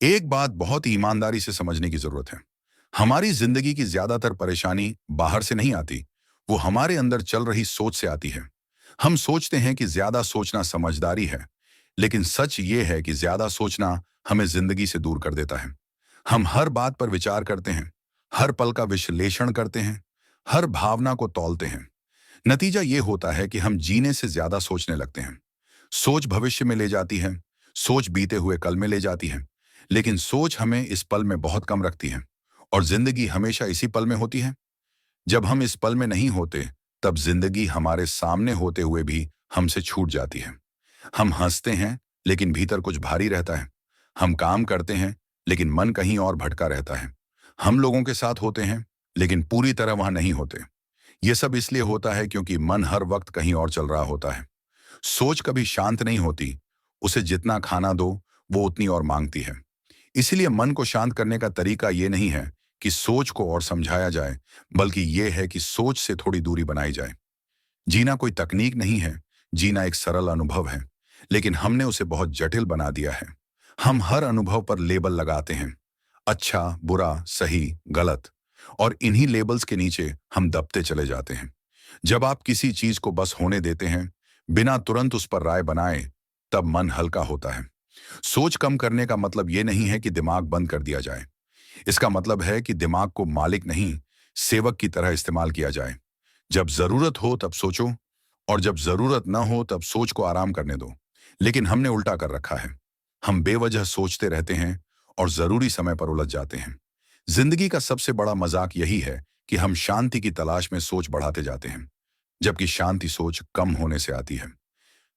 एक बात बहुत ही ईमानदारी से समझने की जरूरत है। हमारी जिंदगी की ज्यादातर परेशानी बाहर से नहीं आती, वो हमारे अंदर चल रही सोच से आती है। हम सोचते हैं कि ज्यादा सोचना समझदारी है, लेकिन सच ये है कि ज्यादा सोचना हमें जिंदगी से दूर कर देता है। हम हर बात पर विचार करते हैं, हर पल का विश्लेषण करते हैं, हर भावना को तौलते हैं। नतीजा ये होता है कि हम जीने से ज्यादा सोचने लगते हैं। सोच भविष्य में ले जाती है, सोच बीते हुए कल में ले जाती है, लेकिन सोच हमें इस पल में बहुत कम रखती है। और जिंदगी हमेशा इसी पल में होती है। जब हम इस पल में नहीं होते, तब जिंदगी हमारे सामने होते हुए भी हमसे छूट जाती है। हम हंसते हैं, लेकिन भीतर कुछ भारी रहता है। हम काम करते हैं, लेकिन मन कहीं और भटका रहता है। हम लोगों के साथ होते हैं, लेकिन पूरी तरह वहां नहीं होते। ये सब इसलिए होता है क्योंकि मन हर वक्त कहीं और चल रहा होता है। सोच कभी शांत नहीं होती। उसे जितना खाना दो, वो उतनी और मांगती है। इसीलिए मन को शांत करने का तरीका ये नहीं है कि सोच को और समझाया जाए, बल्कि ये है कि सोच से थोड़ी दूरी बनाई जाए। जीना कोई तकनीक नहीं है, जीना एक सरल अनुभव है, लेकिन हमने उसे बहुत जटिल बना दिया है। हम हर अनुभव पर लेबल लगाते हैं, अच्छा, बुरा, सही, गलत, और इन्हीं लेबल्स के नीचे हम दबते चले जाते हैं। जब आप किसी चीज को बस होने देते हैं, बिना तुरंत उस पर राय बनाए, तब मन हल्का होता है। सोच कम करने का मतलब ये नहीं है कि दिमाग बंद कर दिया जाए। इसका मतलब है कि दिमाग को मालिक नहीं, सेवक की तरह इस्तेमाल किया जाए। जब जरूरत हो तब सोचो, और जब जरूरत ना हो तब सोच को आराम करने दो। लेकिन हमने उल्टा कर रखा है। हम बेवजह सोचते रहते हैं और जरूरी समय पर उलझ जाते हैं। जिंदगी का सबसे बड़ा मजाक यही है कि हम शांति की तलाश में सोच बढ़ाते जाते हैं, जबकि शांति सोच कम होने से आती है।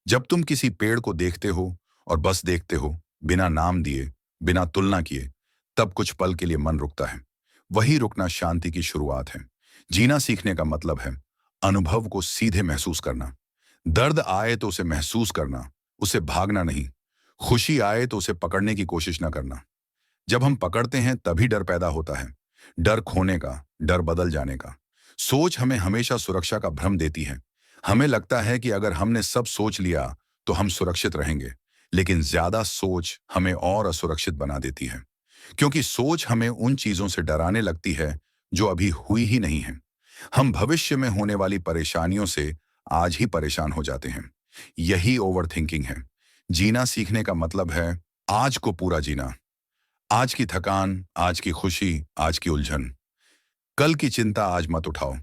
जब तुम किसी पेड़ को देखते हो और बस देखते हो, बिना नाम दिए, बिना तुलना किए, तब कुछ पल के लिए मन रुकता है। वही रुकना शांति की शुरुआत है। जीना सीखने का मतलब है अनुभव को सीधे महसूस करना। दर्द आए तो उसे महसूस करना, उसे भागना नहीं। खुशी आए तो उसे पकड़ने की कोशिश न करना। जब हम पकड़ते हैं तभी डर पैदा होता है। डर खोने का, डर बदल जाने का। सोच हमें हमेशा सुरक्षा का भ्रम देती है। हमें लगता है कि अगर हमने सब सोच लिया तो हम सुरक्षित रहेंगे, लेकिन ज्यादा सोच हमें और असुरक्षित बना देती है। क्योंकि सोच हमें उन चीजों से डराने लगती है जो अभी हुई ही नहीं है। हम भविष्य में होने वाली परेशानियों से आज ही परेशान हो जाते हैं। यही ओवर थिंकिंग है। जीना सीखने का मतलब है आज को पूरा जीना। आज की थकान, आज की खुशी, आज की उलझन। कल की चिंता आज मत उठाओ।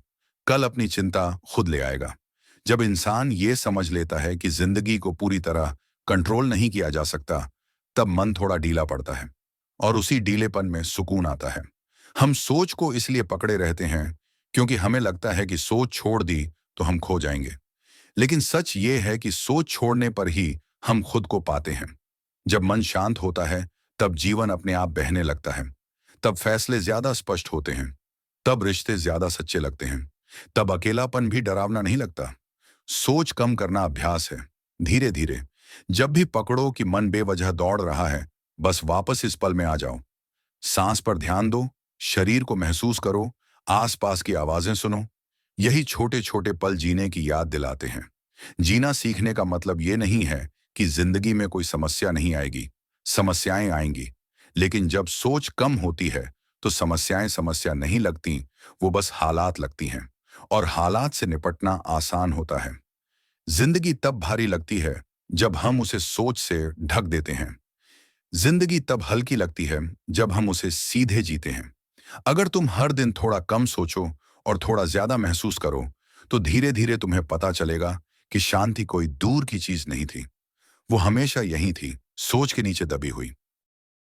कल अपनी चिंता खुद ले आएगा। जब इंसान ये समझ लेता है कि जिंदगी को पूरी तरह कंट्रोल नहीं किया जा सकता, तब मन थोड़ा ढीला पड़ता है, और उसी ढीलेपन में सुकून आता है। हम सोच को इसलिए पकड़े रहते हैं क्योंकि हमें लगता है कि सोच छोड़ दी तो हम खो जाएंगे। लेकिन सच ये है कि सोच छोड़ने पर ही हम खुद को पाते हैं। जब मन शांत होता है, तब जीवन अपने आप बहने लगता है। तब फैसले ज्यादा स्पष्ट होते हैं। तब रिश्ते ज्यादा सच्चे लगते हैं। तब अकेलापन भी डरावना नहीं लगता। सोच कम करना अभ्यास है। धीरे धीरे, जब भी पकड़ो कि मन बेवजह दौड़ रहा है, बस वापस इस पल में आ जाओ। सांस पर ध्यान दो, शरीर को महसूस करो, आसपास की आवाजें सुनो। यही छोटे छोटे पल जीने की याद दिलाते हैं। जीना सीखने का मतलब ये नहीं है कि जिंदगी में कोई समस्या नहीं आएगी। समस्याएं आएंगी, लेकिन जब सोच कम होती है तो समस्याएं समस्या नहीं लगती, वो बस हालात लगती हैं। और हालात से निपटना आसान होता है। जिंदगी तब भारी लगती है जब हम उसे सोच से ढक देते हैं। जिंदगी तब हल्की लगती है जब हम उसे सीधे जीते हैं। अगर तुम हर दिन थोड़ा कम सोचो और थोड़ा ज्यादा महसूस करो, तो धीरे धीरे तुम्हें पता चलेगा कि शांति कोई दूर की चीज नहीं थी। वो हमेशा यहीं थी, सोच के नीचे दबी हुई।